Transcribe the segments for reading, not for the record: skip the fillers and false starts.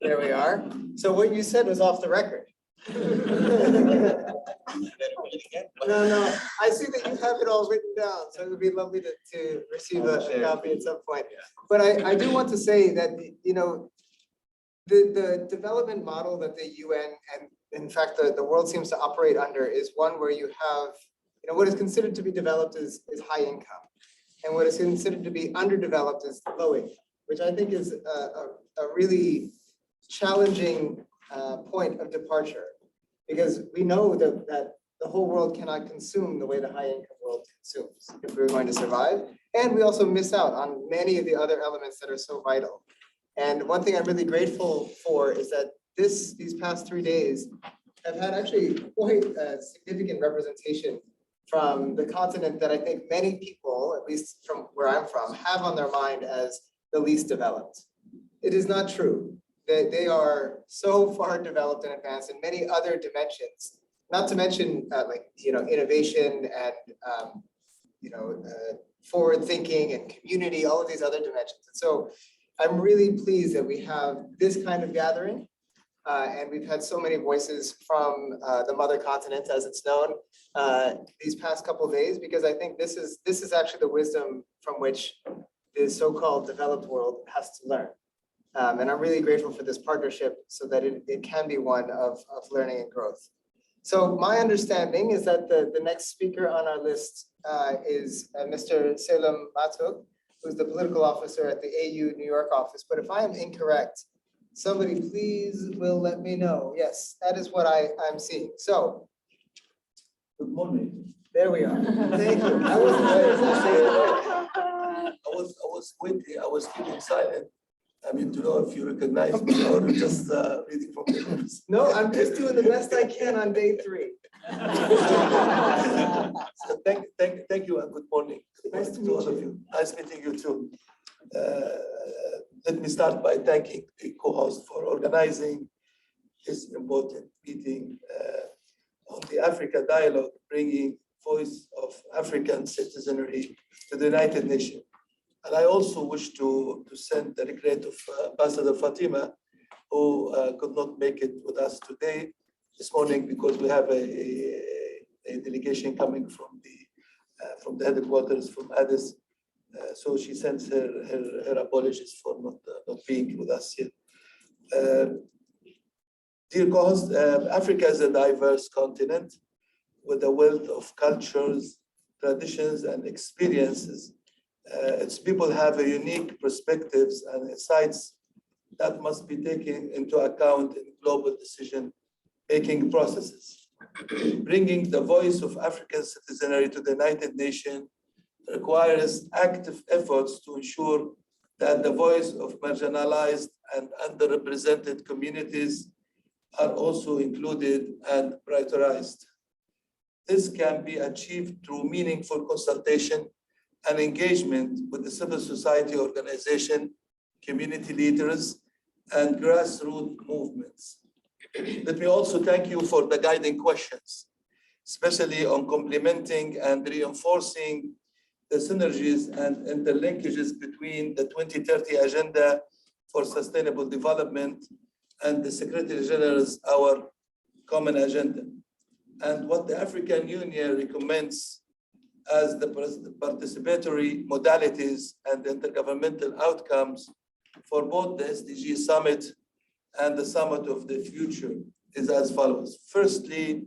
There we are. So what you said was off the record. No. I see that you have it all written down, so it would be lovely to receive a copy at some point. But I do want to say that, you know, the development model that the UN and in fact the world seems to operate under is one where you have, you know, what is considered to be developed is high income, and what is considered to be underdeveloped is low income, which I think is a really challenging point of departure, because we know that the whole world cannot consume the way the high income world consumes if we're going to survive. And we also miss out on many of the other elements that are so vital. And one thing I'm really grateful for is that these past 3 days have had actually quite a significant representation from the continent that I think many people, at least from where I'm from, have on their mind as the least developed. It is not true. They are so far developed and advanced in many other dimensions, not to mention innovation and forward thinking and community, all of these other dimensions. And so I'm really pleased that we have this kind of gathering, and we've had so many voices from the mother continent, as it's known, these past couple of days, because I think this is actually the wisdom from which the so-called developed world has to learn. And I'm really grateful for this partnership so that it can be one of learning and growth. So my understanding is that the next speaker on our list is Mr. Selim Matuk, who's the political officer at the AU New York office. But if I am incorrect, somebody please will let me know. Yes, that is what I'm seeing. So, good morning. There we are. Thank you. I was waiting. I was keeping silent. I mean, to know if you recognize me or just reading from the notes. No, I'm just doing the best I can on day 3. So thank you and good morning. Nice to meet all of you. Nice meeting you too. Let me start by thanking the co-host for organizing this important meeting on the Africa Dialogue, bringing voice of African citizenry to the United Nations. And I also wish to send the regret of Ambassador Fatima, who could not make it with us today, this morning, because we have a delegation coming from the headquarters from Addis. So she sends her apologies for not being with us here. Dear co-host, Africa is a diverse continent with a wealth of cultures, traditions, and experiences. Its people have a unique perspectives and insights that must be taken into account in global decision-making processes. Bringing the voice of African citizenry to the United Nations requires active efforts to ensure that the voice of marginalized and underrepresented communities are also included and prioritized. This can be achieved through meaningful consultation and engagement with the civil society organization, community leaders, and grassroots movements. Let me also thank you for the guiding questions, especially on complementing and reinforcing the synergies and interlinkages between the 2030 Agenda for Sustainable Development and the Secretary General's Our Common Agenda, and what the African Union recommends as the participatory modalities and intergovernmental outcomes for both the SDG Summit and the Summit of the Future is as follows. Firstly,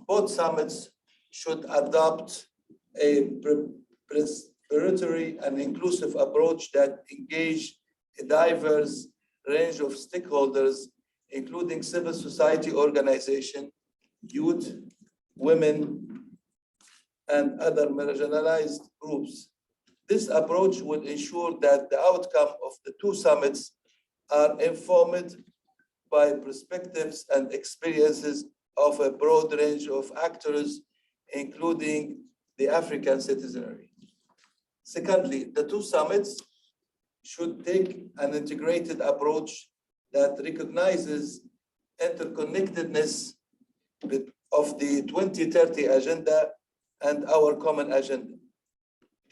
both summits should adopt a participatory and inclusive approach that engage a diverse range of stakeholders, including civil society organizations, youth, women, and other marginalized groups. This approach will ensure that the outcome of the two summits are informed by perspectives and experiences of a broad range of actors, including the African citizenry. Secondly, the two summits should take an integrated approach that recognizes interconnectedness of the 2030 Agenda and our common agenda.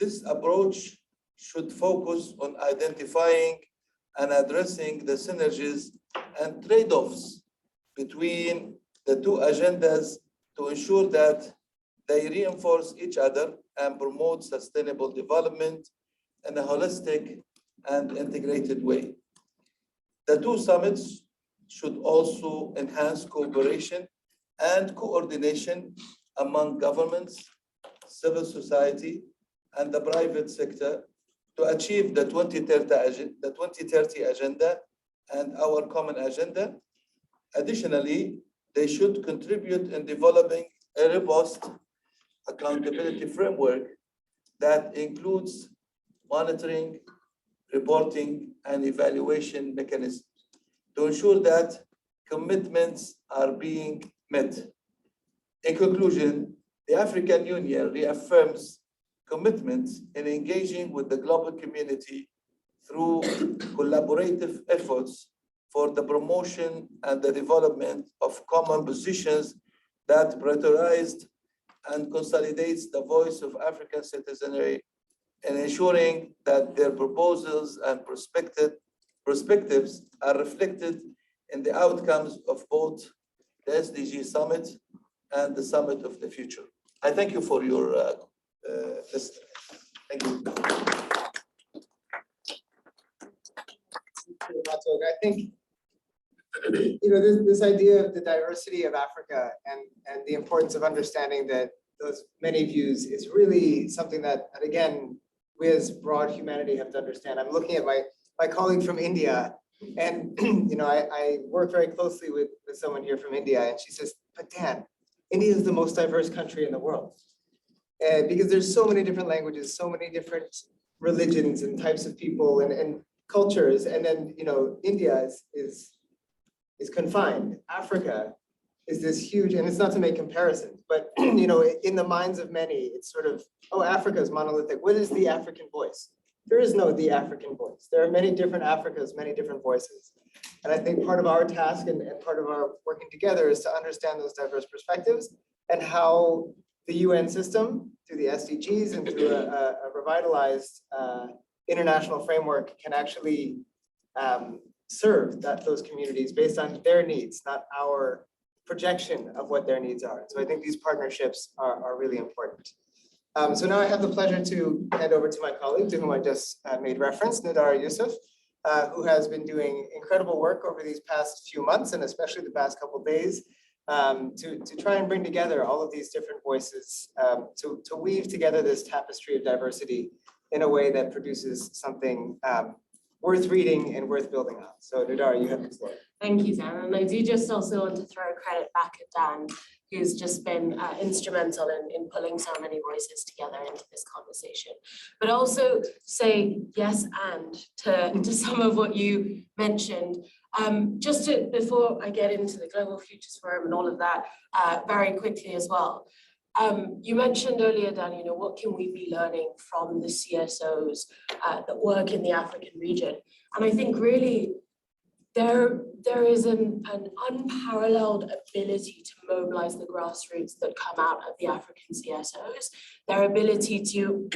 This approach should focus on identifying and addressing the synergies and trade-offs between the two agendas to ensure that they reinforce each other and promote sustainable development in a holistic and integrated way. The two summits should also enhance cooperation and coordination among governments, civil society, and the private sector to achieve the 2030 agenda and our common agenda. Additionally, they should contribute in developing a robust accountability framework that includes monitoring, reporting, and evaluation mechanisms to ensure that commitments are being met. In conclusion, the African Union reaffirms commitments in engaging with the global community through collaborative efforts for the promotion and the development of common positions that prioritized and consolidates the voice of African citizenry and ensuring that their proposals and perspectives are reflected in the outcomes of both the SDG Summit and the Summit of the Future. I thank you for your listening. Thank you. I think this idea of the diversity of Africa and the importance of understanding that those many views is really something that again we as broad humanity have to understand. I'm looking at my colleague from India, and I work very closely with someone here from India, and she says, "But Dan, India is the most diverse country in the world, because there's so many different languages, so many different religions and types of people and cultures, and then India is confined. Africa is this huge, and it's not to make comparisons, but in the minds of many, it's sort of, oh, Africa is monolithic. What is the African voice? There is no the African voice. There are many different Africas, many different voices. And I think part of our task and part of our working together is to understand those diverse perspectives and how the UN system, through the SDGs and through a revitalized international framework, can actually serve those communities based on their needs, not our projection of what their needs are. So I think these partnerships are really important. So now I have the pleasure to hand over to my colleague, to whom I just made reference, Nidar Yusuf, who has been doing incredible work over these past few months, and especially the past couple of days, to try and bring together all of these different voices, to weave together this tapestry of diversity in a way that produces something worth reading and worth building on. So Nidar, you have the floor. Thank you, Dan. And I do just also want to throw credit back at Dan, who's just been instrumental in pulling so many voices together into this conversation. But also say yes and to some of what you mentioned. Before I get into the Global Futures Forum and all of that, very quickly as well. You mentioned earlier, Dan, what can we be learning from the CSOs that work in the African region? And I think really there is an unparalleled ability to mobilize the grassroots that come out of the African CSOs, their ability to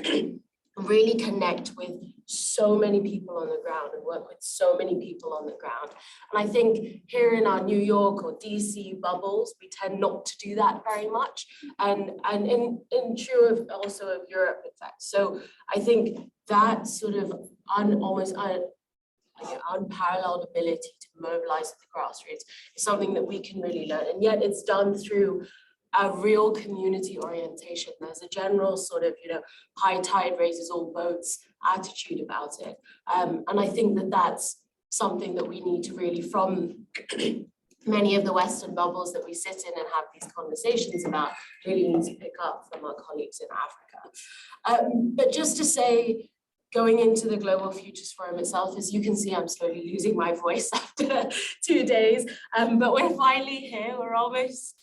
really connect with so many people on the ground and work with so many people on the ground. And I think here in our New York or DC bubbles, we tend not to do that very much. And in true of also of Europe, in fact. So I think that sort of almost unparalleled ability to mobilize the grassroots is something that we can really learn. And yet it's done through a real community orientation. There's a general sort of, high tide raises all boats attitude about it. And I think that that's something that we need to really, from many of the Western bubbles that we sit in and have these conversations about, really need to pick up from our colleagues in Africa. But just to say, going into the Global Futures Forum itself, as you can see, I'm slowly losing my voice after 2 days, but we're finally here. We're almost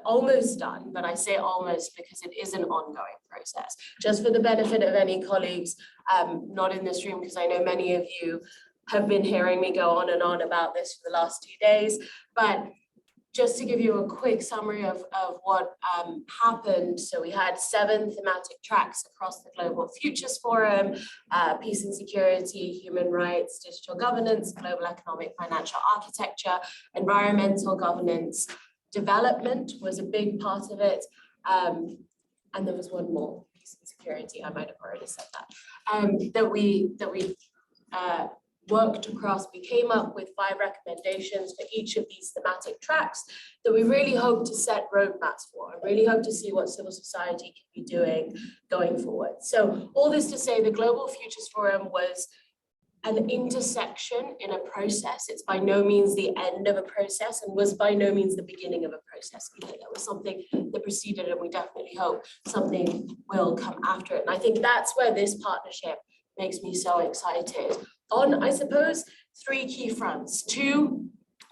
almost done, but I say almost because it is an ongoing process. Just for the benefit of any colleagues not in this room, because I know many of you have been hearing me go on and on about this for the last 2 days, but just to give you a quick summary of what happened. So we had 7 thematic tracks across the Global Futures Forum: peace and security, human rights, digital governance, global economic financial architecture, environmental governance, development was a big part of it. And there was one more, peace and security, I might have already said that, that we worked across. We came up with 5 recommendations for each of these thematic tracks that we really hope to set roadmaps for. I really hope to see what civil society can be doing going forward. So all this to say, the Global Futures Forum was an intersection in a process. It's by no means the end of a process and was by no means the beginning of a process either. There was something that preceded, and we definitely hope something will come after it. And I think that's where this partnership makes me so excited on, I suppose, 3 key fronts. 2,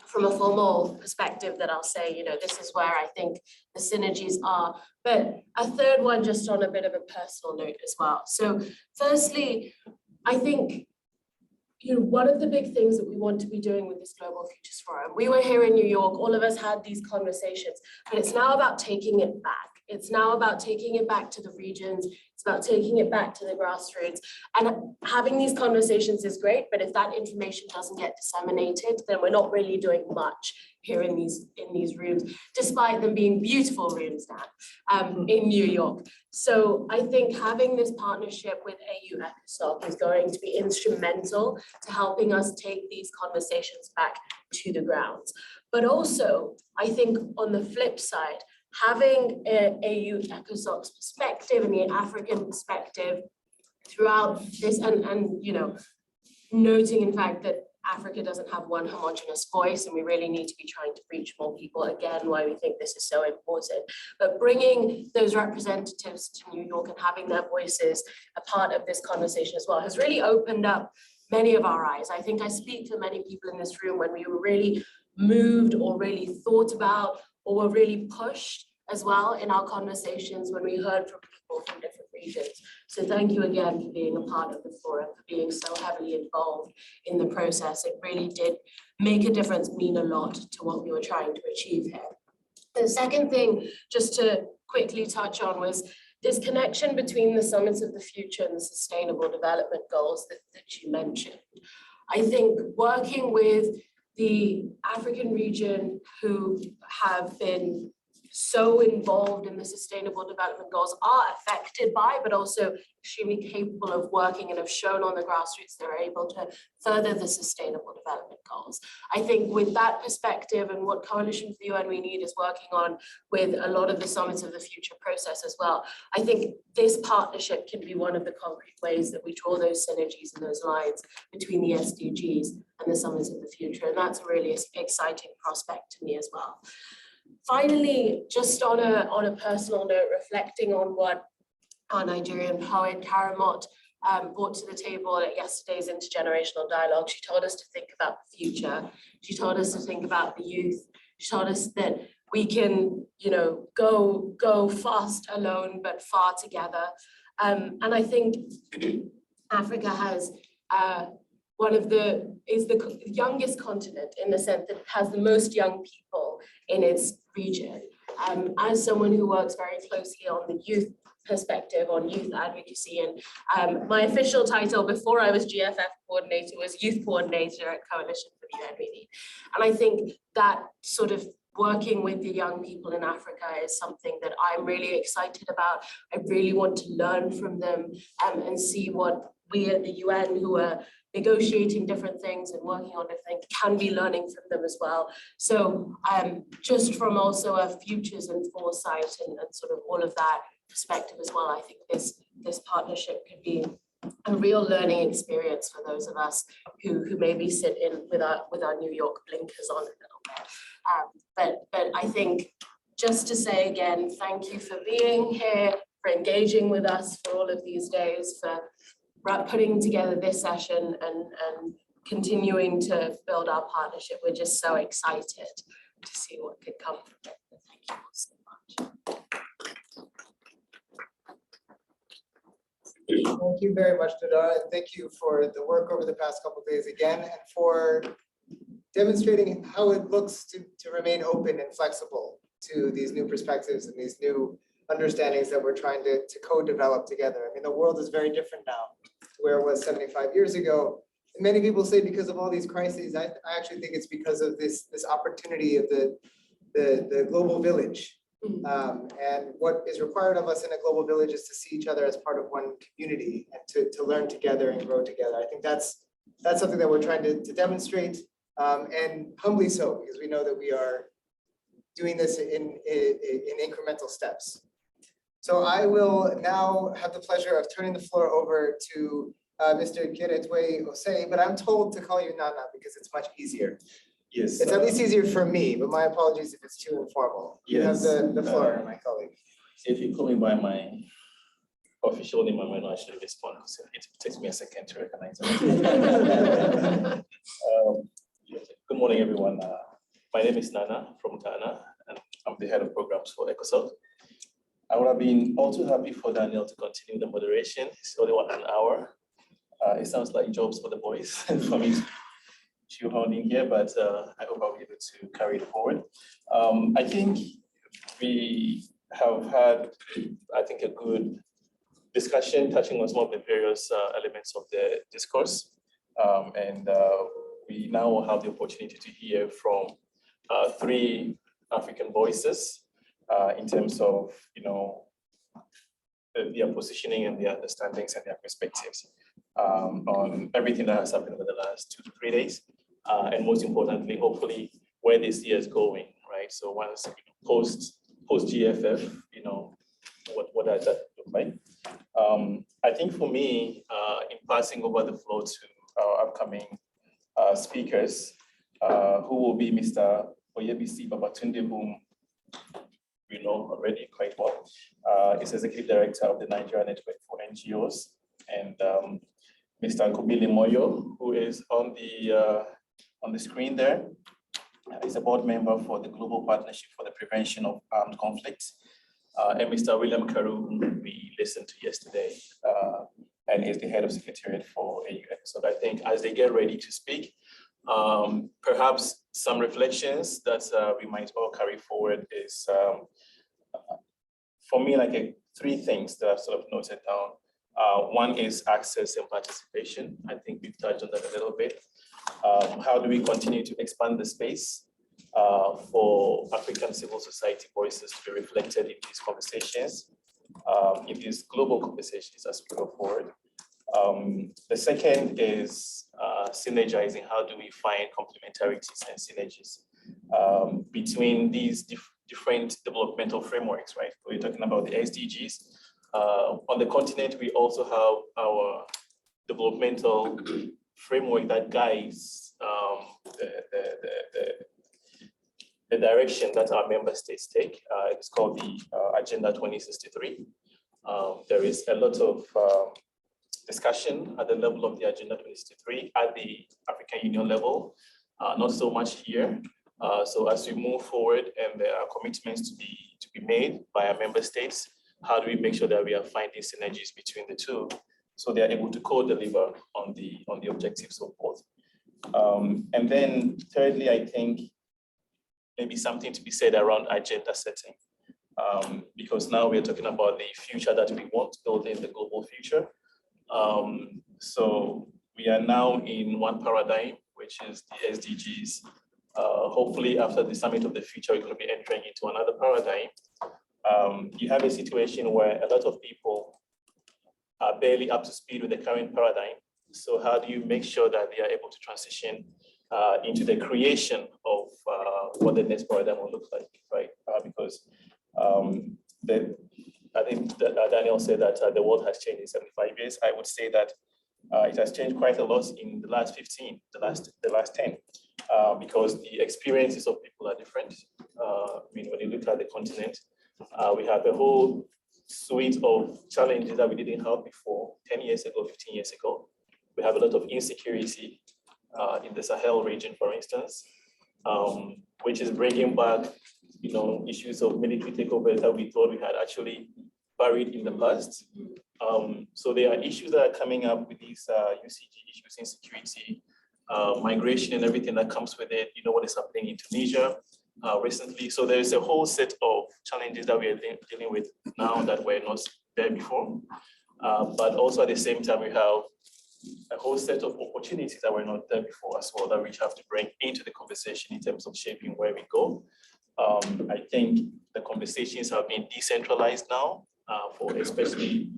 from a formal perspective that I'll say, you know, this is where I think the synergies are, but a 3rd one just on a bit of a personal note as well. So firstly, I think, you know, one of the big things that we want to be doing with this Global Futures Forum, we were here in New York, all of us had these conversations, but it's now about taking it back. It's now about taking it back to the regions. It's about taking it back to the grassroots. And having these conversations is great, but if that information doesn't get disseminated, then we're not really doing much here in these rooms, despite them being beautiful rooms now in New York. So I think having this partnership with AU ECOSOC is going to be instrumental to helping us take these conversations back to the grounds. But also, I think on the flip side, having AU ECOSOC's perspective and the African perspective throughout this, and you know, noting in fact that Africa doesn't have one homogenous voice, and we really need to be trying to reach more people, again, why we think this is so important. But bringing those representatives to New York and having their voices a part of this conversation as well has really opened up many of our eyes. I think I speak for many people in this room when we were really moved or really thought about or were really pushed as well in our conversations when we heard from people from different regions. So thank you again for being a part of the forum, for being so heavily involved in the process. It really did make a difference, mean a lot to what we were trying to achieve here. The second thing, just to quickly touch on, was this connection between the summits of the future and the sustainable development goals that you mentioned. I think working with the African region who have been so involved in the sustainable development goals, are affected by, but also extremely capable of working and have shown on the grassroots they're able to further the sustainable development goals. I think with that perspective and what Coalition for the UN We Need is working on with a lot of the Summits of the Future process as well, I think this partnership can be one of the concrete ways that we draw those synergies and those lines between the SDGs and the Summits of the Future. And that's a really exciting prospect to me as well. Finally, just on a personal note, reflecting on what our Nigerian poet Karamot brought to the table at yesterday's intergenerational dialogue. She told us to think about the future. She told us to think about the youth. She told us that we can, you know, go fast alone, but far together. And I think Africa has is the youngest continent in the sense that it has the most young people in its region. As someone who works very closely on the youth perspective, on youth advocacy, and my official title before I was GFF coordinator was youth coordinator at Coalition for the UN We Need. And I think that sort of working with the young people in Africa is something that I'm really excited about. I really want to learn from them and see what we at the UN, who are negotiating different things and working on different things, can be learning from them as well. So just from also a futures and foresight and sort of all of that perspective as well, I think this partnership could be a real learning experience for those of us who maybe sit in with our New York blinkers on a little bit. But I think just to say again, thank you for being here, for engaging with us for all of these days, for putting together this session and continuing to build our partnership. We're just so excited to see what could come from it. Thank you all so much. Thank you very much, Dada, and thank you for the work over the past couple of days again, and for demonstrating how it looks to remain open and flexible to these new perspectives and these new understandings that we're trying to co-develop together. I mean, the world is very different now to where it was 75 years ago. And many people say because of all these crises, I actually think it's because of this opportunity of the global village. And what is required of us in a global village is to see each other as part of one community and to learn together and grow together. I think that's something that we're trying to demonstrate, and humbly so, because we know that we are doing this in incremental steps. So I will now have the pleasure of turning the floor over to Mr. Kiretwe Osei, but I'm told to call you Nana because it's much easier. Yes. It's at least easier for me, but my apologies if it's too informal. You have Yes. the floor, my colleague. If you call me by my official name, I might not actually respond because it takes me a second to recognize it. Good morning, everyone. My name is Nana from Ghana, and I'm the head of programs for ECOSOC. I would have been also happy for Daniel to continue the moderation. It's only 1 hour. It sounds like jobs for the boys for me to shoehorn in here, but I hope I'll be able to carry it forward. I think we have had, a good discussion touching on some of the various elements of the discourse. We now have the opportunity to hear from 3 African voices in terms of, their positioning and their understandings and their perspectives on everything that has happened over the last 2 to 3 days. And most importantly, hopefully, where this year is going, right? So once post GFF, what does that look like? I think for me, in passing over the floor to our upcoming speakers, who will be Mr. Oyebisi Babatunde, whom we know already quite well. He's Executive Director of the Nigeria Network for NGOs, and Mr. Kubili Moyo, who is on the screen there. He's a board member for the Global Partnership for the Prevention of Armed Conflicts. And Mr. William Karu, whom we listened to yesterday, and he's the head of secretariat for AUN. So I think as they get ready to speak, perhaps some reflections that we might all carry forward is, for me, 3 things that I've sort of noted down. One is access and participation. I think we've touched on that a little bit. How do we continue to expand the space for African civil society voices to be reflected in these conversations, in these global conversations as we go forward? The second is synergizing. How do we find complementarities and synergies between these different developmental frameworks, right? We're talking about the SDGs. On the continent, we also have our developmental framework that guides the direction that our member states take. It's called the Agenda 2063. There is a lot of discussion at the level of the Agenda 2063 at the African Union level, not so much here. So as we move forward and there are commitments to be made by our member states, how do we make sure that we are finding synergies between the two so they are able to co-deliver on the objectives of both? And then thirdly, I think maybe something to be said around agenda setting, because now we're talking about the future that we want to build in the global future. So we are now in one paradigm, which is the SDGs. Hopefully after the Summit of the Future, we're going to be entering into another paradigm. You have a situation where a lot of people are barely up to speed with the current paradigm. So how do you make sure that they are able to transition into the creation of what the next paradigm will look like, right? Because I think that Daniel said that the world has changed in 75 years. I would say that it has changed quite a lot in the last 15, the last 10, because the experiences of people are different. When you look at the continent, we have a whole suite of challenges that we didn't have before 10 years ago, 15 years ago. We have a lot of insecurity in the Sahel region, for instance, which is bringing back, issues of military takeovers that we thought we had actually buried in the past. So there are issues that are coming up with these UCG issues, insecurity, migration and everything that comes with it. You know what is happening in Tunisia recently. So there is a whole set of challenges that we are dealing with now that were not there before. But also at the same time, we have a whole set of opportunities that were not there before as well that we have to bring into the conversation in terms of shaping where we go. I think the conversations have been decentralized now, for especially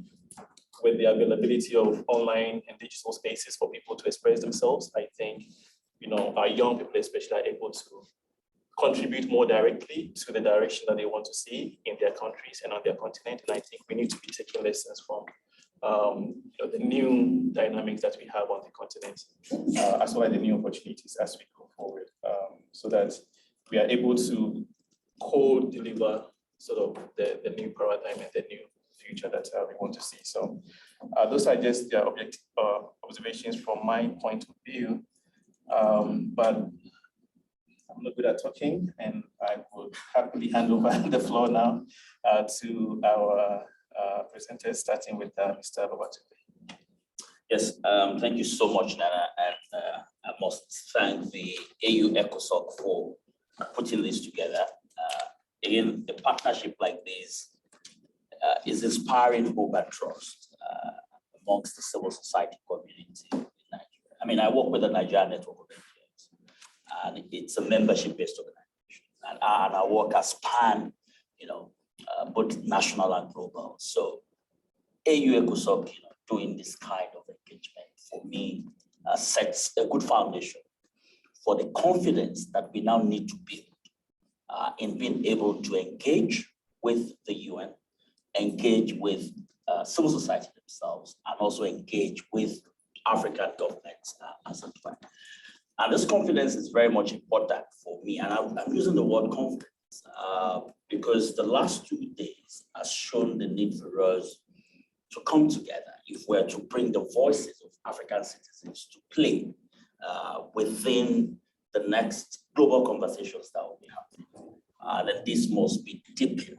with the availability of online and digital spaces for people to express themselves. I think, you know, our young people especially are able to contribute more directly to the direction that they want to see in their countries and on their continent. And I think we need to be taking lessons from you know, the new dynamics that we have on the continent, as well as the new opportunities as we go forward, so that we are able to co-deliver sort of the new paradigm and the new future that we want to see. So those are just the observations from my point of view. But I'm not good at talking, and I would happily hand over the floor now to our presenters, starting with Mr. Babatunde. Yes, thank you so much, Nana. And I must thank the AU ECOSOC for putting this together. Again, a partnership like this is inspiring hope and trust amongst the civil society community in Nigeria. I mean, I work with the Nigerian Network of NGOs, and it's a membership-based organization. And our work has spanned, you know, both national and global. So AU ECOSOC, you know, doing this kind of engagement for me sets a good foundation for the confidence that we now need to build in being able to engage with the UN, engage with civil society themselves, and also engage with African governments as well. And this confidence is very much important for me. And I'm using the word confidence because the last 2 days has shown the need for us to come together if we're to bring the voices of African citizens to play within the next global conversations that will be happening. Then this must be deepened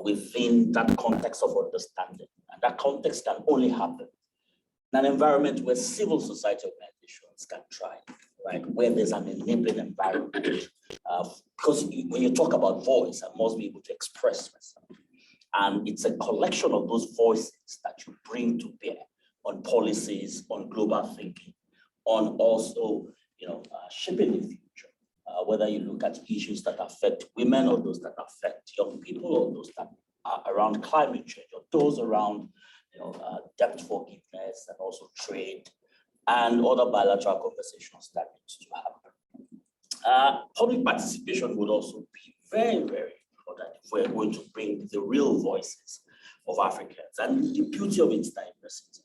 within that context of understanding. And that context can only happen in an environment where civil society organizations can thrive, right? Where there's an enabling environment. Because when you talk about voice, I must be able to express myself. And it's a collection of those voices that you bring to bear on policies, on global thinking, on also, you know, shaping the future. Whether you look at issues that affect women or those that affect young people or those that are around climate change or those around, you know, debt forgiveness and also trade and other bilateral conversations that needs to happen. Public participation would also be very, very important if we're going to bring the real voices of Africans and the beauty of its diversity.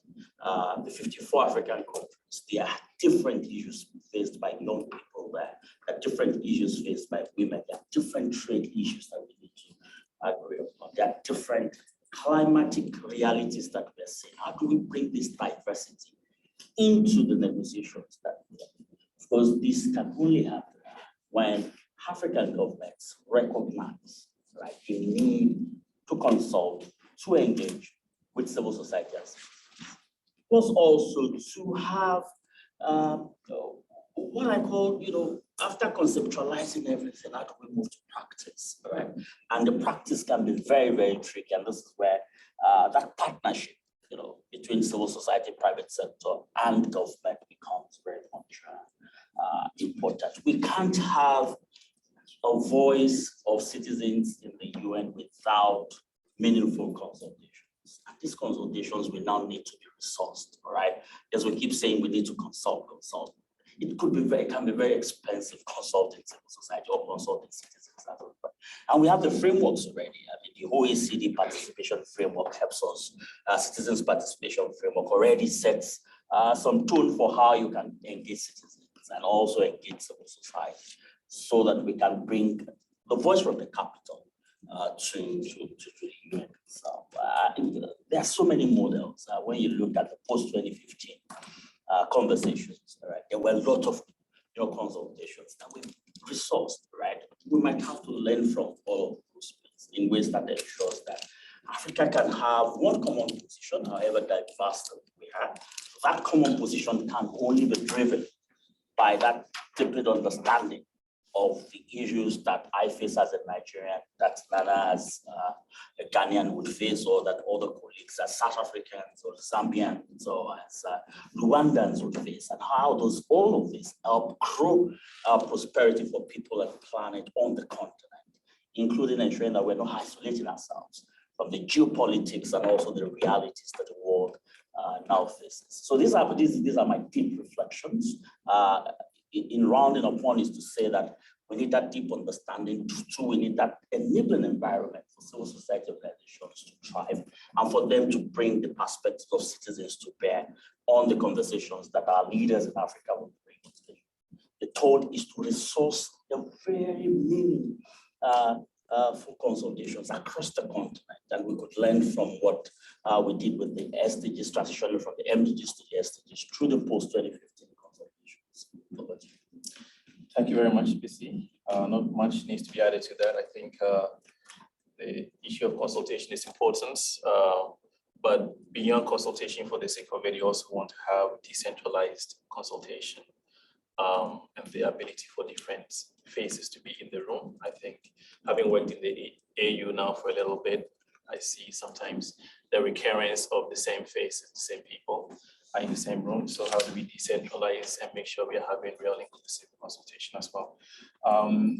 The 54 African countries, there are different issues faced by young people there. There are different issues faced by women. There are different trade issues that we need to agree upon. There are different climatic realities that we're seeing. How do we bring this diversity into the negotiations that we have? Of course, this can only happen when African governments recognize, right, the need to consult, to engage with civil society, plus also to have what I call, you know, after conceptualizing everything, how do we move to practice, right? And the practice can be very, very tricky, and this is where that partnership, you know, between civil society, private sector, and government becomes very much important. We can't have a voice of citizens in the UN without meaningful consultations. And these consultations will now need to be resourced, all right? As we keep saying, we need to consult. It can be very expensive consulting civil society or consulting citizens. And we have the frameworks already. I mean, the OECD participation framework helps us. Citizens participation framework already sets some tone for how you can engage citizens and also engage civil society so that we can bring the voice from the capital to the UN. So there are so many models. When you look at the post-2015 conversations, right, there were a lot of consultations that we resourced, right? We might have to learn from all of those things in ways that ensures that Africa can have one common position, however diverse that we have. That common position can only be driven by that deepened understanding of the issues that I face as a Nigerian, that Nana as a Ghanaian would face, or that other colleagues as South Africans or Zambians or as Rwandans would face, and how does all of this help grow prosperity for people and planet on the continent, including ensuring that we're not isolating ourselves from the geopolitics and also the realities that the world now faces. So these are my deep reflections. In rounding up, one is to say that we need that deep understanding. Two, we need that enabling environment for civil society organizations to thrive and for them to bring the perspectives of citizens to bear on the conversations that our leaders in Africa will bring to the. The third is to resource the very meaningful consultations across the continent, and we could learn from what we did with the SDGs, transitioning from the MDGs to the SDGs through the post-2015 consultations. Thank you very much, BC. Not much needs to be added to that. I think the issue of consultation is important, but beyond consultation for the sake of it, you also want to have decentralized consultation and the ability for different faces to be in the room. I think having worked in the AU now for a little bit, I see sometimes the recurrence of the same faces, the same people are in the same room. So how do we decentralize and make sure we are having real inclusive consultation as well?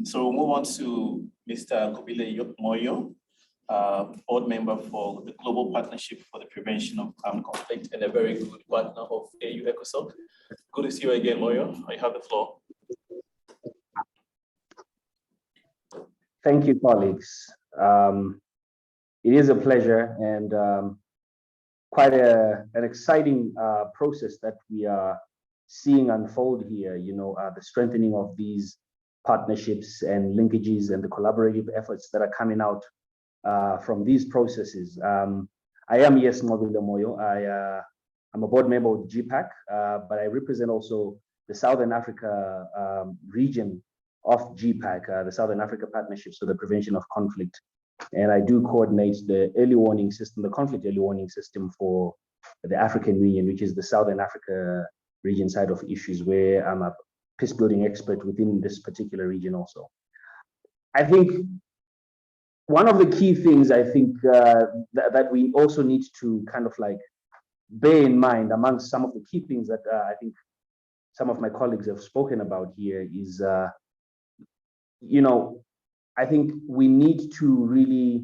So we'll move on to Mr. Kobile Moyo, board member for the Global Partnership for the Prevention of Armed Conflict and a very good partner of AU ECOSOC. Good to see you again, Moyo. I have the floor. Thank you, colleagues. It is a pleasure and quite an exciting process that we are seeing unfold here. You know, the strengthening of these partnerships and linkages and the collaborative efforts that are coming out from these processes. I am, yes, Mobile Moyo. I'm a board member of GPAC, but I represent also the Southern Africa region of GPAC, the Southern Africa Partnerships for the Prevention of Conflict. And I do coordinate the early warning system, the conflict early warning system for the African Union, which is the Southern Africa region side of issues, where I'm a peace building expert within this particular region also. I think one of the key things I think that we also need to kind of like bear in mind amongst some of the key things that I think some of my colleagues have spoken about here is, you know, I think we need to really,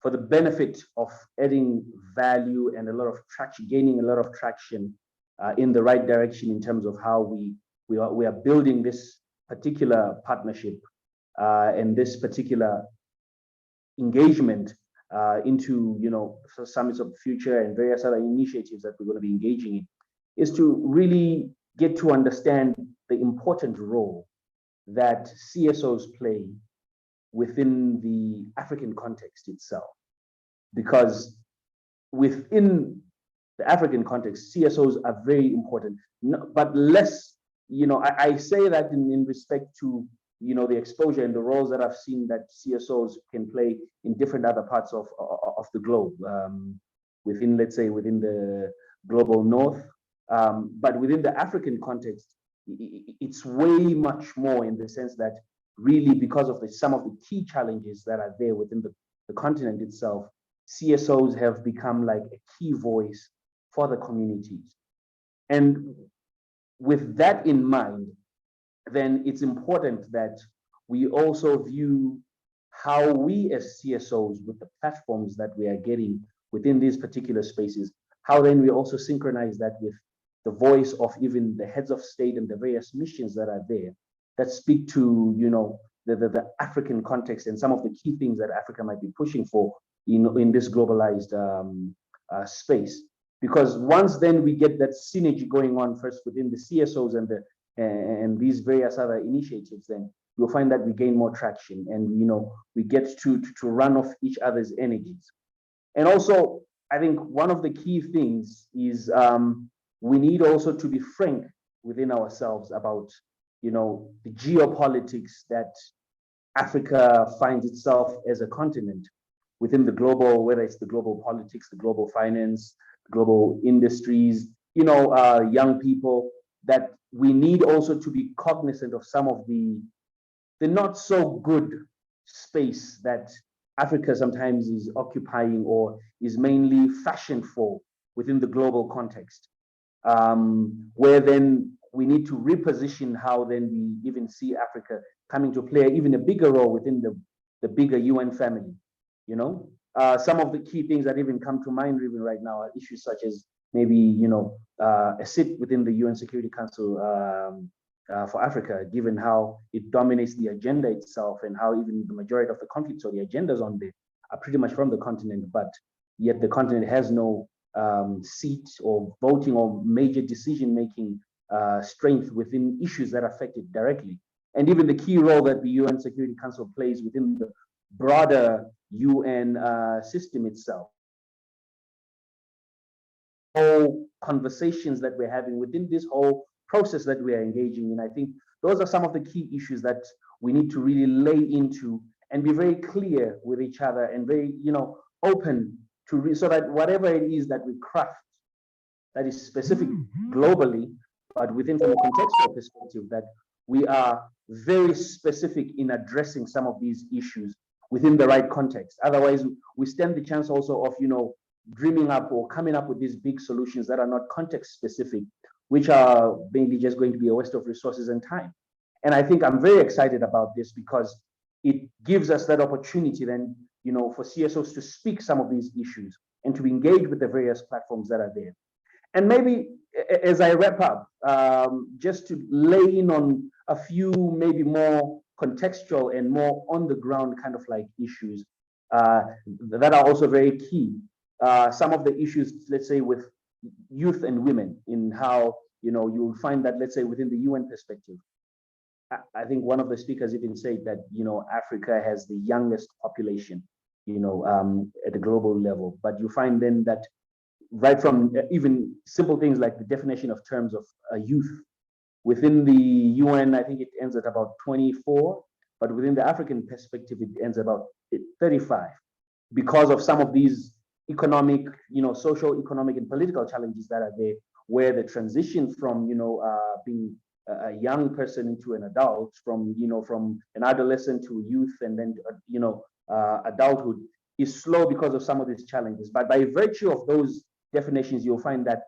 for the benefit of adding value and a lot of traction, gaining a lot of traction in the right direction in terms of how we are building this particular partnership and this particular engagement into, you know, summits of the future and various other initiatives that we're going to be engaging in, is to really get to understand the important role that CSOs play within the African context itself. Because within the African context, CSOs are very important, but less, you know, I say that in respect to, you know, the exposure and the roles that I've seen that CSOs can play in different other parts of the globe, within, let's say, within the global north, but within the African context, it's way much more in the sense that really because of some of the key challenges that are there within the continent itself, CSOs have become like a key voice for the communities. And with that in mind, then it's important that we also view how we as CSOs with the platforms that we are getting within these particular spaces, how then we also synchronize that with the voice of even the heads of state and the various missions that are there that speak to, you know, the African context and some of the key things that Africa might be pushing for in this globalized space. Because once then we get that synergy going on first within the CSOs and these various other initiatives, then you'll find that we gain more traction and, you know, we get to run off each other's energies. And also, I think one of the key things is we need also to be frank within ourselves about, you know, the geopolitics that Africa finds itself as a continent within the global, whether it's the global politics, the global finance, global industries, you know, young people, that we need also to be cognizant of some of the not so good space that Africa sometimes is occupying or is mainly fashioned for within the global context, where then we need to reposition how then we even see Africa coming to play even a bigger role within the bigger UN family. You know, some of the key things that even come to mind even right now are issues such as maybe, you know, a seat within the UN Security Council for Africa, given how it dominates the agenda itself and how even the majority of the conflicts or the agendas on there are pretty much from the continent, but yet the continent has no seat or voting or major decision-making strength within issues that affect it directly. And even the key role that the UN Security Council plays within the broader UN system itself. Whole conversations that we're having within this whole process that we are engaging in, I think those are some of the key issues that we need to really lay into and be very clear with each other and very, you know, open to so that whatever it is that we craft that is specific globally, but within from a contextual perspective, that we are very specific in addressing some of these issues within the right context. Otherwise, we stand the chance also of, you know, dreaming up or coming up with these big solutions that are not context specific, which are mainly just going to be a waste of resources and time. And I think I'm very excited about this because it gives us that opportunity then, you know, for CSOs to speak some of these issues and to engage with the various platforms that are there. And maybe as I wrap up, just to lay in on a few maybe more contextual and more on the ground kind of like issues that are also very key. Some of the issues, let's say, with youth and women, in how, you know, you'll find that, let's say, within the UN perspective, I think one of the speakers even said that, you know, Africa has the youngest population, you know, at a global level. But you find then that right from even simple things like the definition of terms of youth within the UN, I think it ends at about 24, but within the African perspective, it ends about 35 because of some of these economic, you know, social, economic, and political challenges that are there, where the transition from, you know, being a young person into an adult, from, you know, from an adolescent to youth, and then, you know, adulthood is slow because of some of these challenges. But by virtue of those definitions, you'll find that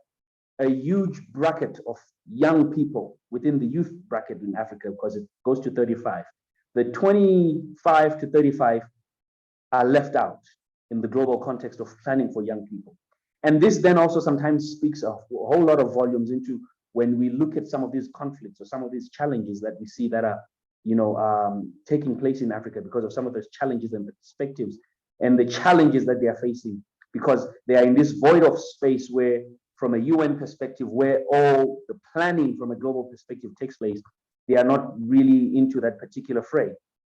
a huge bracket of young people within the youth bracket in Africa, because it goes to 35. The 25 to 35 are left out in the global context of planning for young people. And this then also sometimes speaks of a whole lot of volumes into when we look at some of these conflicts or some of these challenges that we see that are, you know, taking place in Africa because of some of those challenges and perspectives and the challenges that they are facing, because they are in this void of space where, from a UN perspective, where all the planning from a global perspective takes place, they are not really into that particular fray.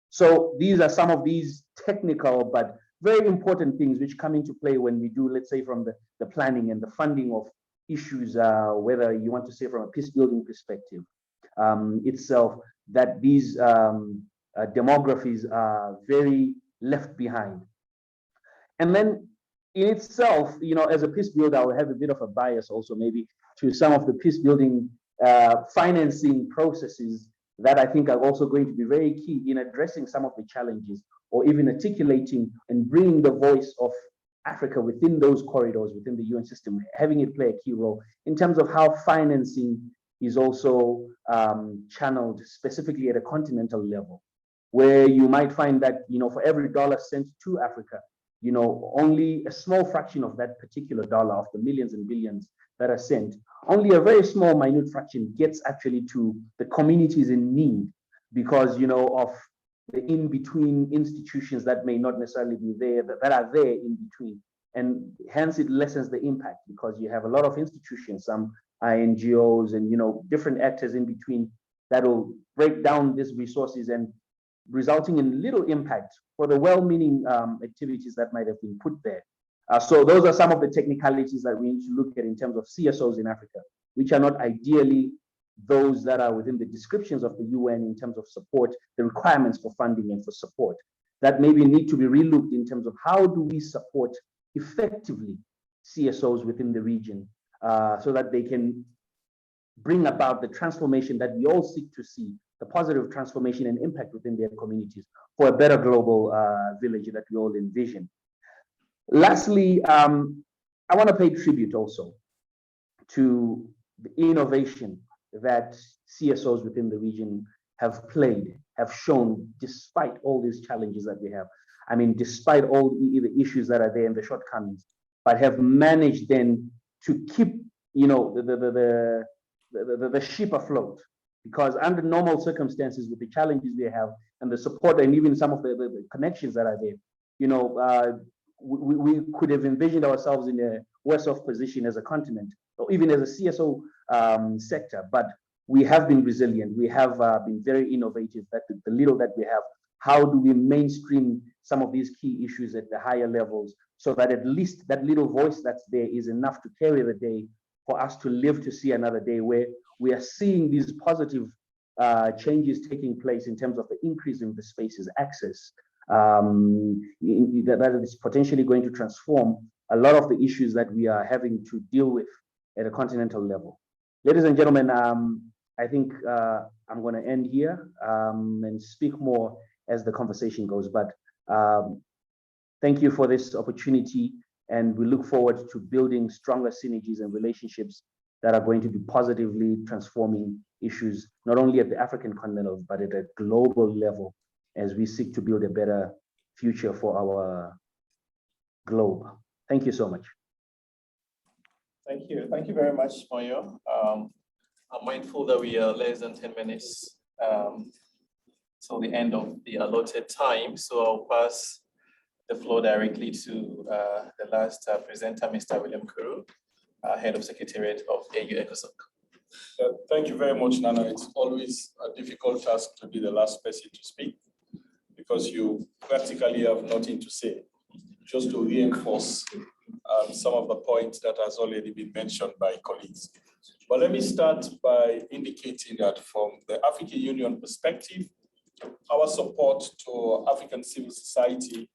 So these are some of these technical but very important things which come into play when we do, let's say, from the planning and the funding of issues, whether you want to say from a peace building perspective itself, that these demographies are very left behind. And then in itself, you know, as a peace builder, I will have a bit of a bias also maybe to some of the peace building financing processes that I think are also going to be very key in addressing some of the challenges, or even articulating and bringing the voice of Africa within those corridors, within the UN system, having it play a key role in terms of how financing is also channeled specifically at a continental level, where you might find that, you know, for every dollar sent to Africa, you know, only a small fraction of that particular dollar, of the millions and billions that are sent, only a very small minute fraction gets actually to the communities in need, because, you know, of the in-between institutions that may not necessarily be there, that are there in between. And hence it lessens the impact, because you have a lot of institutions, some NGOs and, you know, different actors in between that will break down these resources and resulting in little impact for the well-meaning activities that might have been put there. So those are some of the technicalities that we need to look at in terms of CSOs in Africa, which are not ideally those that are within the descriptions of the UN in terms of support, the requirements for funding and for support, that maybe need to be relooked in terms of how do we support effectively CSOs within the region, so that they can bring about the transformation that we all seek to see, the positive transformation and impact within their communities for a better global village that we all envision. Lastly, I want to pay tribute also to the innovation that CSOs within the region have shown, despite all these challenges that we have. I mean, despite all the issues that are there and the shortcomings, but have managed then to keep, the ship afloat. Because under normal circumstances, with the challenges we have and the support and even some of the connections that are there, we could have envisioned ourselves in a worse off position as a continent, or even as a CSO sector. But we have been resilient. We have been very innovative. That the little that we have, how do we mainstream some of these key issues at the higher levels, so that at least that little voice that's there is enough to carry the day for us to live to see another day where we are seeing these positive changes taking place in terms of the increase in the spaces access, that is potentially going to transform a lot of the issues that we are having to deal with at a continental level. Ladies and gentlemen, I think I'm going to end here and speak more as the conversation goes. But thank you for this opportunity, and we look forward to building stronger synergies and relationships that are going to be positively transforming issues, not only at the African continent, but at a global level, as we seek to build a better future for our globe. Thank you so much. Thank you. Thank you very much, Moyo. I'm mindful that we are less than 10 minutes till the end of the allotted time. So I'll pass the floor directly to the last presenter, Mr. William Kuru, Head of Secretariat of AU ECOSOC. Thank you very much, Nana. It's always a difficult task to be the last person to speak because you practically have nothing to say, just to reinforce some of the points that has already been mentioned by colleagues. But let me start by indicating that from the African Union perspective, our support to African civil society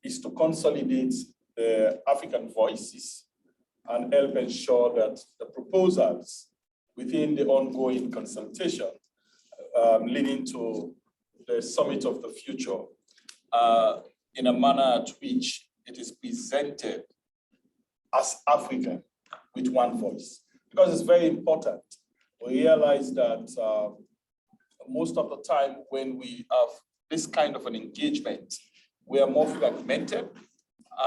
is to consolidate the African voices and help ensure that the proposals within the ongoing consultation leading to the Summit of the Future in a manner at which it is presented as African with one voice. Because it's very important. We realize that most of the time when we have this kind of an engagement, we are more fragmented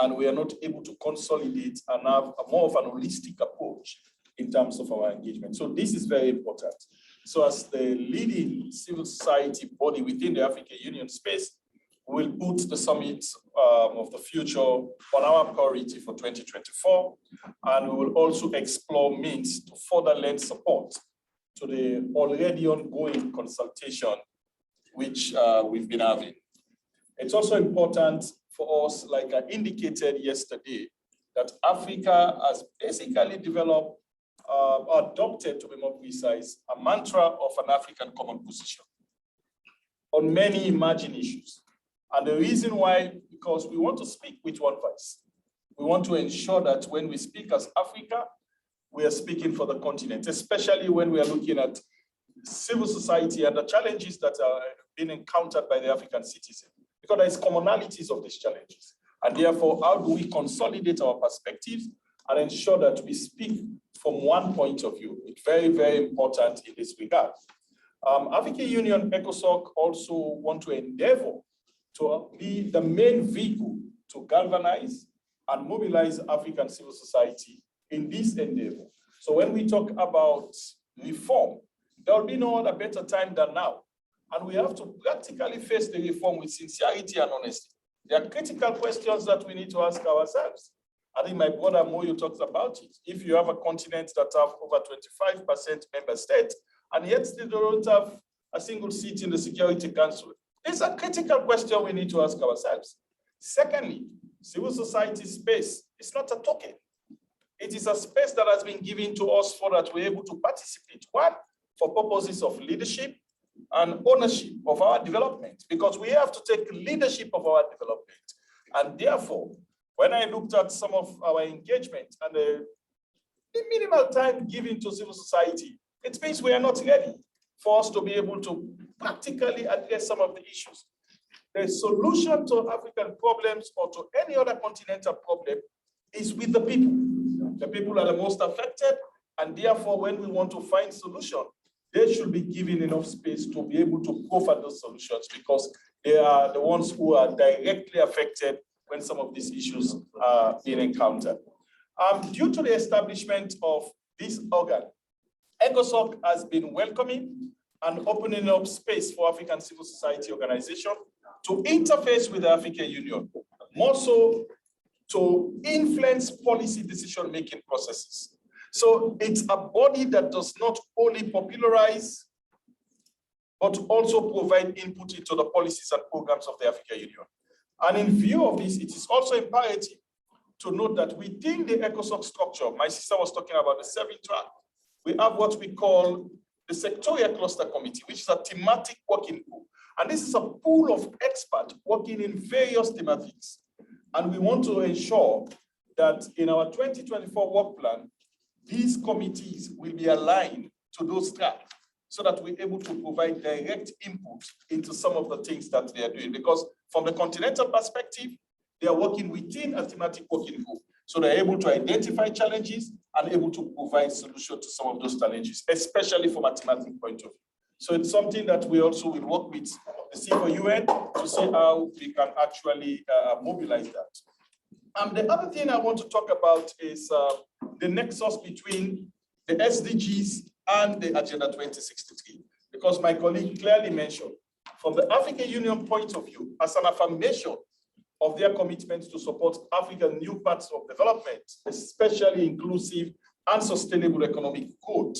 and we are not able to consolidate and have a more of an holistic approach in terms of our engagement. So this is very important. So as the leading civil society body within the African Union space, we'll put the Summit of the Future on our priority for 2024. And we will also explore means to further lend support to the already ongoing consultation which we've been having. It's also important for us, like I indicated yesterday, that Africa has basically developed, adopted, to be more precise, a mantra of an African common position on many emerging issues. And the reason why, because we want to speak with one voice. We want to ensure that when we speak as Africa, we are speaking for the continent, especially when we are looking at civil society and the challenges that are being encountered by the African citizen, because there's commonalities of these challenges. And therefore, how do we consolidate our perspectives and ensure that we speak from one point of view? It's very, very important in this regard. African Union ECOSOC also want to endeavor to be the main vehicle to galvanize and mobilize African civil society in this endeavor. So when we talk about reform, there will be no other better time than now. And we have to practically face the reform with sincerity and honesty. There are critical questions that we need to ask ourselves. I think my brother Moyo talks about it. If you have a continent that have over 25% member states, and yet still don't have a single seat in the Security Council, it's a critical question we need to ask ourselves. Secondly, civil society space is not a token. It is a space that has been given to us for that we're able to participate. One, for purposes of leadership and ownership of our development, because we have to take leadership of our development. And therefore, when I looked at some of our engagement and the the minimal time given to civil society, it means we are not ready for us to be able to practically address some of the issues. The solution to African problems or to any other continental problem is with the people. The people are the most affected, and therefore, when we want to find solution, they should be given enough space to be able to go for those solutions, because they are the ones who are directly affected when some of these issues are being encountered. Due to the establishment of this organ, ECOSOC has been welcoming and opening up space for African civil society organizations to interface with the African Union, more so to influence policy decision-making processes. So it's a body that does not only popularize, but also provide input into the policies and programs of the African Union. And in view of this, it is also imperative to note that within the ECOSOC structure, my sister was talking about the 7-track, we have what we call the Sectorial Cluster Committee, which is a thematic working group. And this is a pool of experts working in various thematics. And we want to ensure that in our 2024 work plan, these committees will be aligned to those tracks so that we're able to provide direct input into some of the things that they are doing. Because from the continental perspective, they are working within a thematic working group. So they're able to identify challenges and able to provide solutions to some of those challenges, especially from a thematic point of view. So it's something that we also will work with the C4UN to see how we can actually mobilize that. The other thing I want to talk about is the nexus between the SDGs and the Agenda 2063, because my colleague clearly mentioned, from the African Union point of view, as an affirmation of their commitment to support Africa's new paths of development, especially inclusive and sustainable economic growth,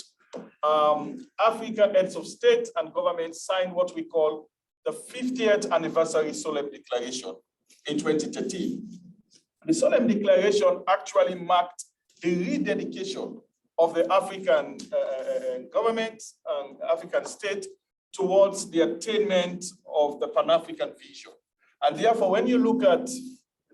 Africa heads of state and government signed what we call the 50th anniversary solemn declaration in 2013. The solemn declaration actually marked the rededication of the African government and African state towards the attainment of the Pan-African vision. And therefore, when you look at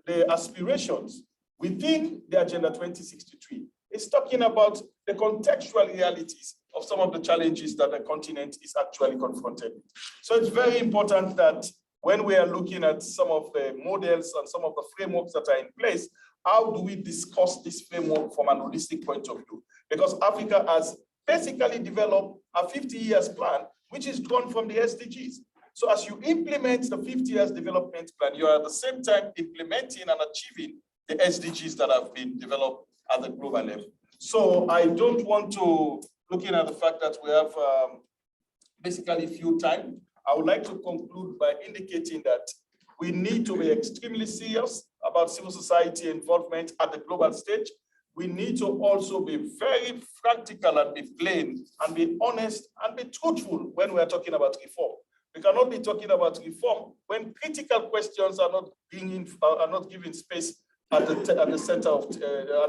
the aspirations within the Agenda 2063, it's talking about the contextual realities of some of the challenges that the continent is actually confronted with. So it's very important that when we are looking at some of the models and some of the frameworks that are in place, how do we discuss this framework from an holistic point of view? Because Africa has basically developed a 50 years plan, which is drawn from the SDGs. So as you implement the 50 years development plan, you are at the same time implementing and achieving the SDGs that have been developed at the global level. So I don't want to, looking at the fact that we have basically few time, I would like to conclude by indicating that we need to be extremely serious about civil society involvement at the global stage. We need to also be very practical and be plain and be honest and be truthful when we are talking about reform. We cannot be talking about reform when critical questions are not given space at the center of at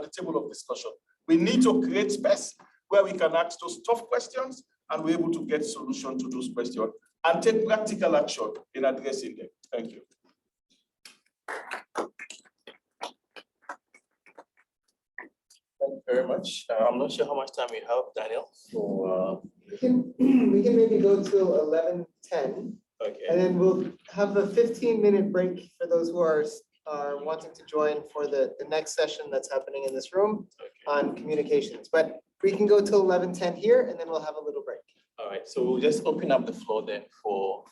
the table of discussion. We need to create space where we can ask those tough questions and we're able to get solution to those questions and take practical action in addressing them. Thank you. Thank you very much. I'm not sure how much time you have, Daniel. So We can maybe go to 11:10, okay. and then we'll have a 15-minute break for those who are wanting to join for the next session that's happening in this room on communications. But we can go till 11:10 here, and then we'll have a little break. All right, so we'll just open up the floor then for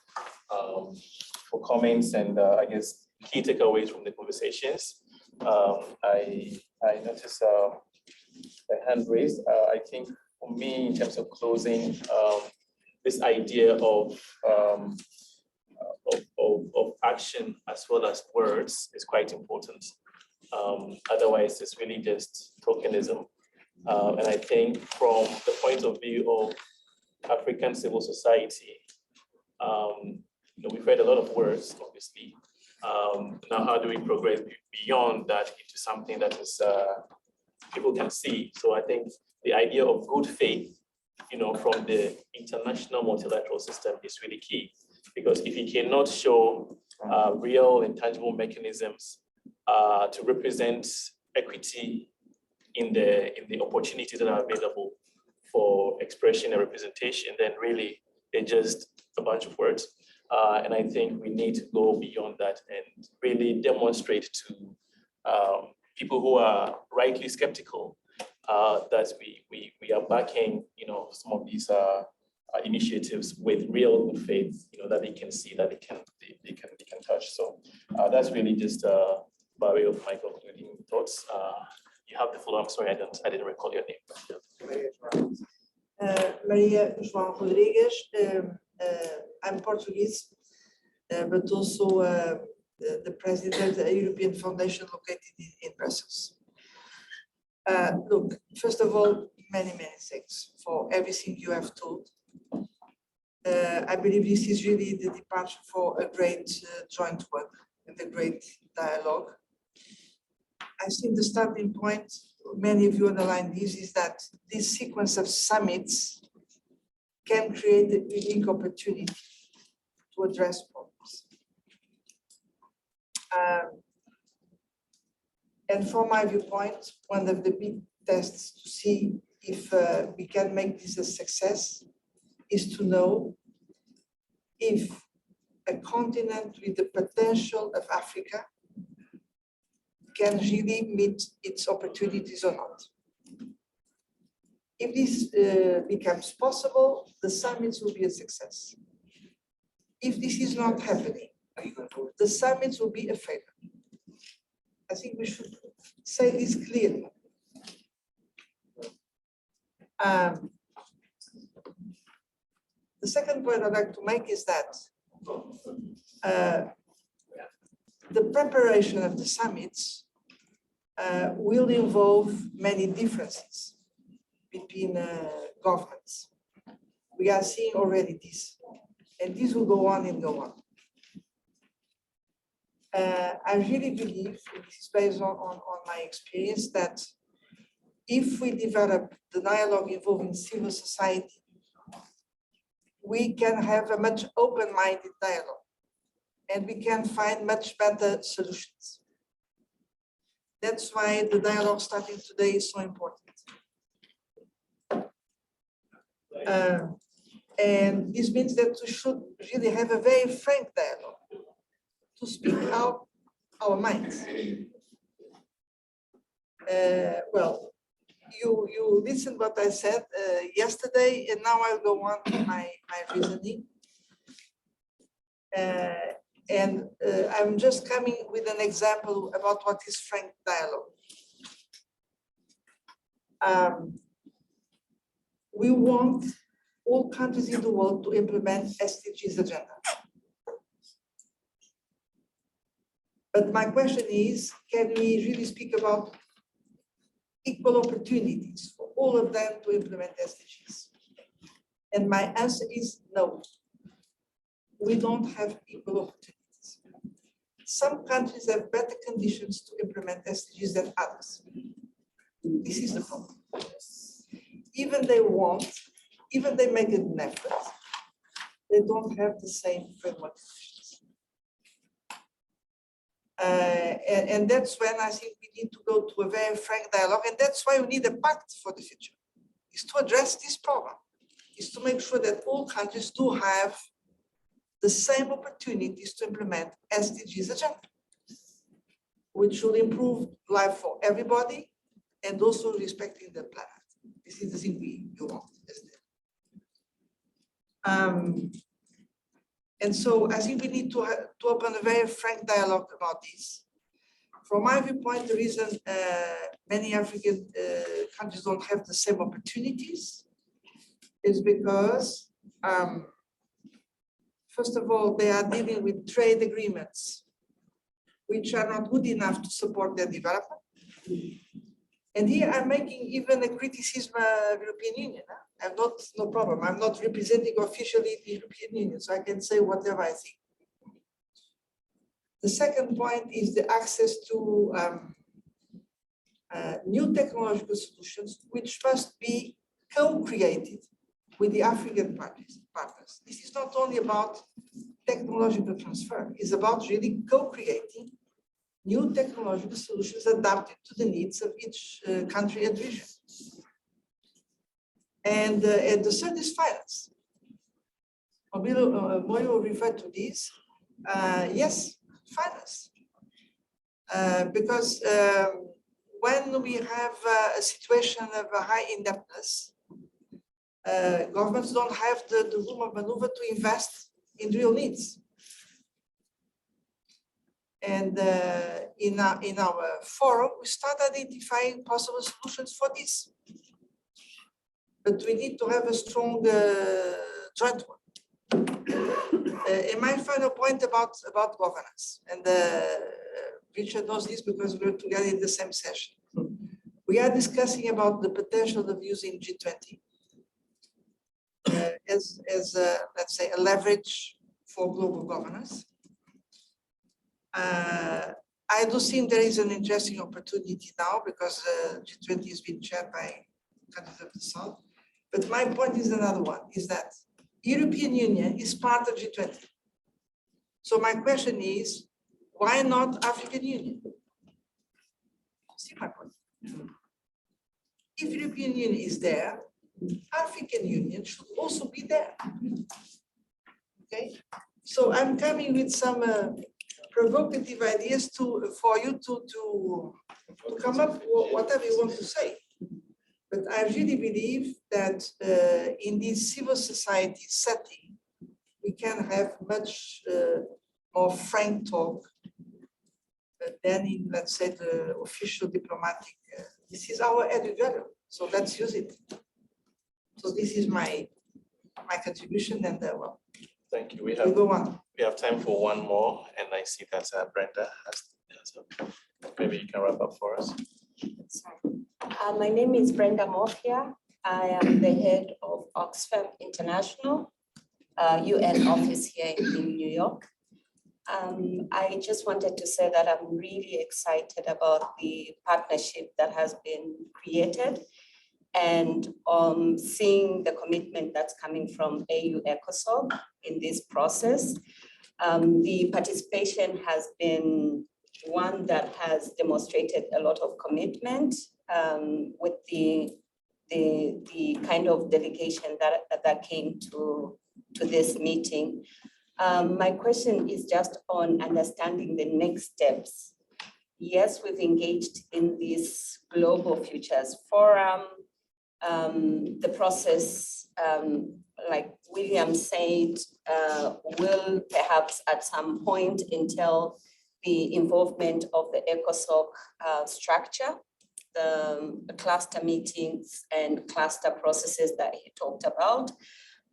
comments and I guess key takeaways from the conversations. I noticed a hand raised. I think for me, in terms of closing, this idea of action as well as words is quite important. Otherwise, it's really just tokenism. And I think from the point of view of African civil society, we've heard a lot of words, obviously. Now, how do we progress beyond that into something that is people can see? So I think the idea of good faith, from the international multilateral system is really key, because if you cannot show real and tangible mechanisms to represent equity in the opportunities that are available for expression and representation, then really they're just a bunch of words. And I think we need to go beyond that and really demonstrate to people who are rightly skeptical that we are backing, some of these initiatives with real good faith, that they can see, that they can touch. So that's really just by way of my concluding thoughts. You have the floor. I'm sorry, I didn't recall your name. Maria João Rodrigues. I'm Portuguese, but also the president of the European Foundation located in Brussels. Look, first of all, many thanks for everything you have told. I believe this is really the departure for a great joint work and a great dialogue. I think the starting point, many of you underlined this, is that this sequence of summits can create a unique opportunity to address problems. And from my viewpoint, one of the big tests to see if we can make this a success is to know if a continent with the potential of Africa can really meet its opportunities or not. If this becomes possible, the summits will be a success. If this is not happening, the summits will be a failure. I think we should say this clearly. The second point I'd like to make is that the preparation of the summits will involve many differences between governments. We are seeing already this, and this will go on and go on. I really believe, this is based on my experience, that if we develop the dialogue involving civil society, we can have a much open-minded dialogue, and we can find much better solutions. That's why the dialogue starting today is so important. And this means that we should really have a very frank dialogue to speak out our minds. Well, you listened what I said yesterday, and now I'll go on to my reasoning. I'm just coming with an example about what is frank dialogue. We want all countries in the world to implement SDGs agenda. But my question is, can we really speak about equal opportunities for all of them to implement SDGs? And my answer is no. We don't have equal opportunities. Some countries have better conditions to implement SDGs than others. This is the problem. Even they want, even they make an effort, they don't have the same framework conditions. And that's when I think we need to go to a very frank dialogue, and that's why we need a pact for the future, is to address this problem, is to make sure that all countries do have the same opportunities to implement SDGs agenda, which will improve life for everybody and also respecting the planet. This is the thing we want, isn't it? And so I think we need to open a very frank dialogue about this. From my viewpoint, the reason many African countries don't have the same opportunities is because, first of all, they are dealing with trade agreements, which are not good enough to support their development. And here I'm making even a criticism of the European Union. I'm not, no problem. I'm not representing officially the European Union, so I can say whatever I think. The second point is the access to new technological solutions, which must be co-created with the African partners. This is not only about technological transfer, it's about really co-creating new technological solutions adapted to the needs of each country and region. And the third is finance. Moyo referred to this. Yes, finance. Because when we have a situation of a high indebtedness, governments don't have the room of maneuver to invest in real needs. And in our forum, we start identifying possible solutions for this. But we need to have a strong joint one. And my final point about governance, and Richard knows this because we were together in the same session. We are discussing about the potential of using G20 as let's say, a leverage for global governance. I do think there is an interesting opportunity now because G20 is being chaired by countries of the South. But my point is another one, is that European Union is part of G20. So my question is, why not African Union? See my point? If European Union is there, African Union should also be there. Okay, so I'm coming with some provocative ideas for you to come up with whatever you want to say. But I really believe that in this civil society setting, we can have much more frank talk than in, let's say, the official diplomatic. This is our added value, so let's use it. So this is my contribution, and well, Thank you. we go on. We have time for one more, and I see that Brenda has maybe you can wrap up for us. My name is Brenda Morphia. I am the head of Oxfam International, UN office here in New York. I just wanted to say that I'm really excited about the partnership that has been created and seeing the commitment that's coming from AU ECOSOC in this process. The participation has been one that has demonstrated a lot of commitment with the kind of delegation that came to this meeting. My question is just on understanding the next steps. Yes, we've engaged in this Global Futures Forum. The process, like William said, will perhaps at some point entail the involvement of the ECOSOC structure, the cluster meetings and cluster processes that he talked about.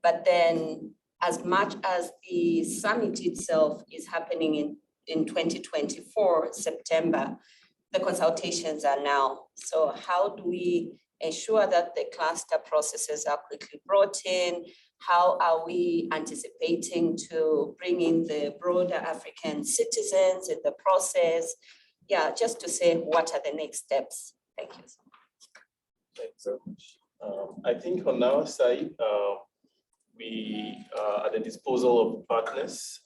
But then as much as the summit itself is happening in 2024, September, the consultations are now. So how do we ensure that the cluster processes are quickly brought in? How are we anticipating to bring in the broader African citizens in the process? Yeah, just to say, what are the next steps? Thank you. Thanks so much. I think on our side, we are at the disposal of partners.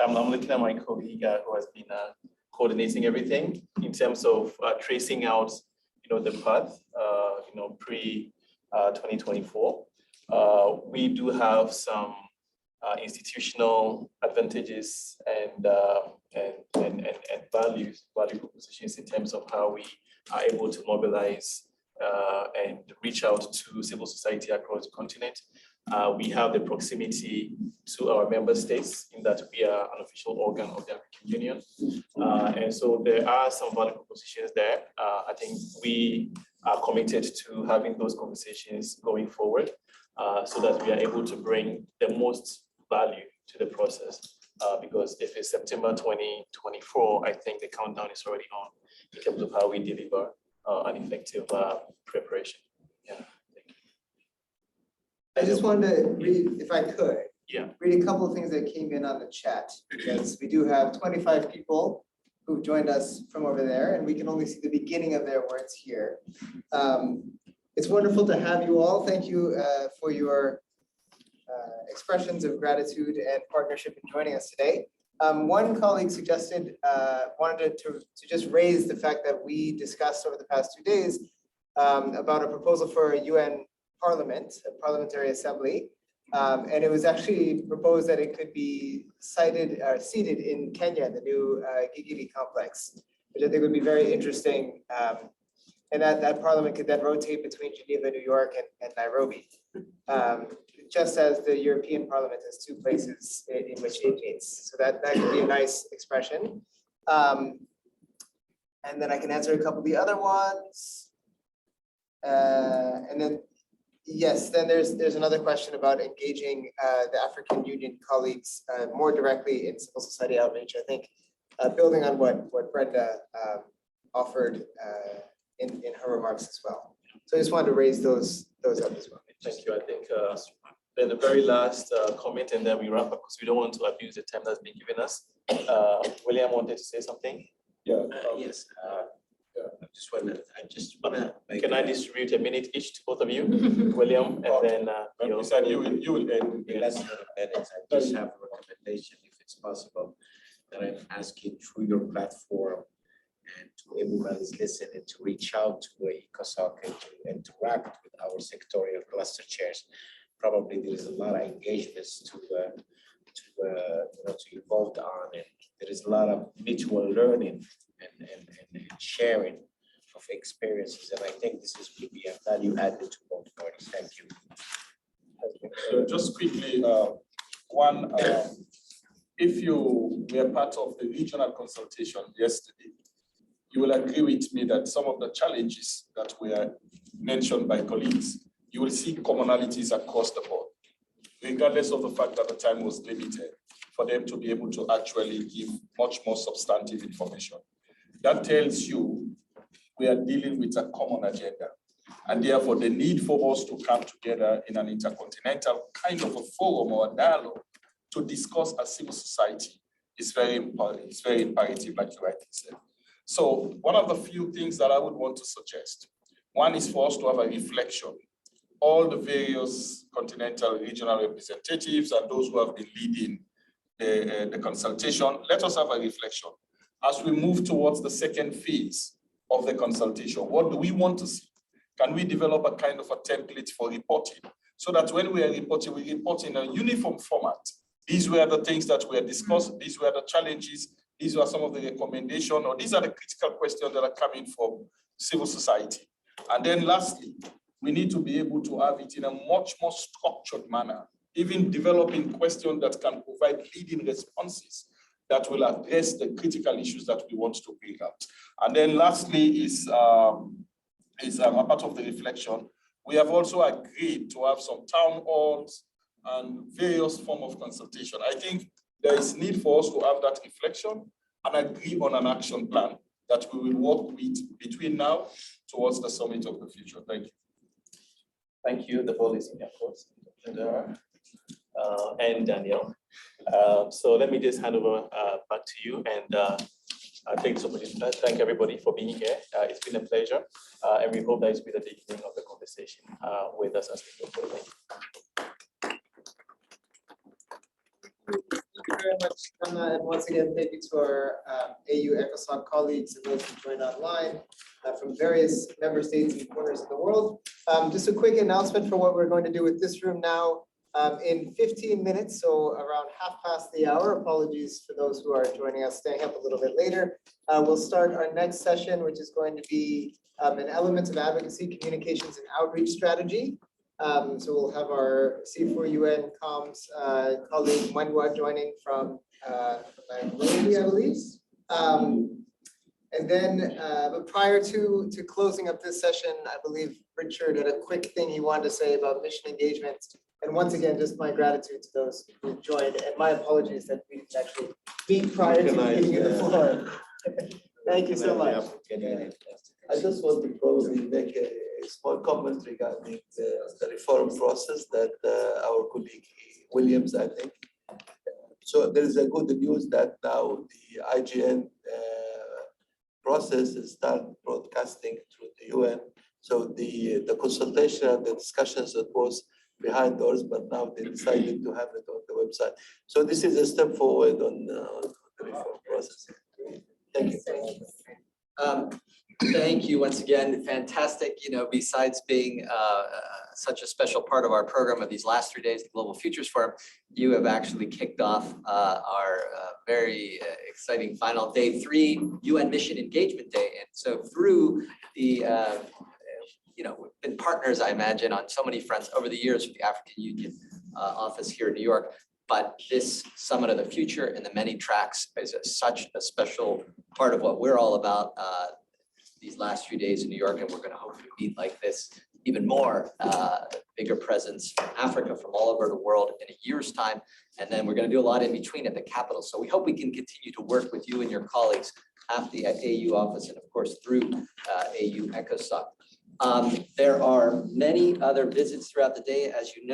I'm looking at my colleague who has been coordinating everything in terms of tracing out, the path, pre 2024. We do have some institutional advantages and value propositions in terms of how we are able to mobilize and reach out to civil society across the continent. We have the proximity to our member states in that we are an official organ of the African Union. And so there are some value propositions there. I think we are committed to having those conversations going forward so that we are able to bring the most value to the process. Because if it's September 2024, I think the countdown is already on in terms of how we deliver an effective preparation. Yeah. I just wanted to read, if I could, Yeah. read a couple of things that came in on the chat, because we do have 25 people who've joined us from over there, and we can only see the beginning of their words here. It's wonderful to have you all. Thank you for your expressions of gratitude and partnership in joining us today. One colleague suggested, wanted to just raise the fact that we discussed over the past 2 days about a proposal for a UN parliament, a parliamentary assembly. And it was actually proposed that it could be seated in Kenya, the new Gigiri complex, which I think would be very interesting. And that parliament could then rotate between Geneva, New York, and Nairobi. Just as the European Parliament has 2 places in which it meets. So that could be a nice expression. And then I can answer a couple of the other ones. And then, yes, then there's another question about engaging the African Union colleagues more directly in civil society outreach. I think building on what Brenda offered in her remarks as well. So I just wanted to raise those up as well. Thank you. I think then the very last comment, and then we wrap up because we don't want to abuse the time that's been given us. William wanted to say something. Yeah. Yes. I just wanna make. Can I distribute a minute each to both of you, William, and then You said you will end. In less than a minute, I just have a recommendation, if it's possible, that I'm asking through your platform and to everybody who's listening to reach out to ECOSOC and to interact with our sectorial cluster chairs. Probably there is a lot of engagements to evolve on, and there is a lot of mutual learning and sharing of experiences, and I think this is will be a value added to both parties. Thank you. So just quickly, if you were part of the regional consultation yesterday, you will agree with me that some of the challenges that were mentioned by colleagues, you will see commonalities across the board, regardless of the fact that the time was limited for them to be able to actually give much more substantive information. That tells you we are dealing with a common agenda, and therefore the need for us to come together in an intercontinental kind of a forum or a dialogue to discuss as civil society is very important. It's very imperative, like you rightly said. So one of the few things that I would want to suggest, one is for us to have a reflection. All the various continental regional representatives and those who have been leading the consultation, let us have a reflection. As we move towards the second phase of the consultation, what do we want to see? Can we develop a kind of a template for reporting so that when we are reporting, we report in a uniform format? These were the things that were discussed, these were the challenges, these are some of the recommendations, or these are the critical questions that are coming from civil society. And then lastly, we need to be able to have it in a much more structured manner, even developing questions that can provide leading responses that will address the critical issues that we want to bring out. And then lastly is a part of the reflection. We have also agreed to have some town halls and various forms of consultation. I think there is need for us to have that reflection and agree on an action plan that we will work with between now towards the summit of the future. Thank you. thank you. The ball is in your court. And Daniel. So let me just hand over back to you, and thank everybody for being here. It's been a pleasure, and we hope that it's been the beginning of the conversation with us as we go forward. Thank you very much, Anna, and once again, thank you to our AU ECOSOC colleagues and those who joined online from various member states and corners of the world. Just a quick announcement for what we're going to do with this room now. In 15 minutes, so around 1/2 the hour, apologies for those who are joining us staying up a little bit later, we'll start our next session, which is going to be an Elements of Advocacy, Communications and Outreach Strategy. So we'll have our C4UN comms colleague Mwanwa joining from Nairobi, I believe. And then, but prior to closing up this session, I believe Richard had a quick thing he wanted to say about mission engagement. And once again, just my gratitude to those who joined, and my apologies that we didn't actually meet prior to being in the floor. Thank you so much. I just want to probably make a small comment regarding the reform process that our colleague Williams, I think. So there is a good news that now the IGN process is start broadcasting through the UN. So the consultation and the discussions that was behind doors, but now they decided to have it on the website. So this is a step forward on the reform process. Thank you. Thank you once again. Fantastic. Besides being such a special part of our program of these last 3 days, the Global Futures Forum, you have actually kicked off our very exciting final day 3 UN Mission Engagement Day. And so through the, we've been partners, I imagine, on so many fronts over the years with the African Union office here in New York. But this Summit of the Future and the many tracks is such a special part of what we're all about these last few days in New York, and we're going to hopefully meet like this even more, bigger presence from Africa, from all over the world in a year's time. And then we're going to do a lot in between at the Capitol. So we hope we can continue to work with you and your colleagues at the AU office and of course through AU ECOSOC. There are many other visits throughout the day, as you know.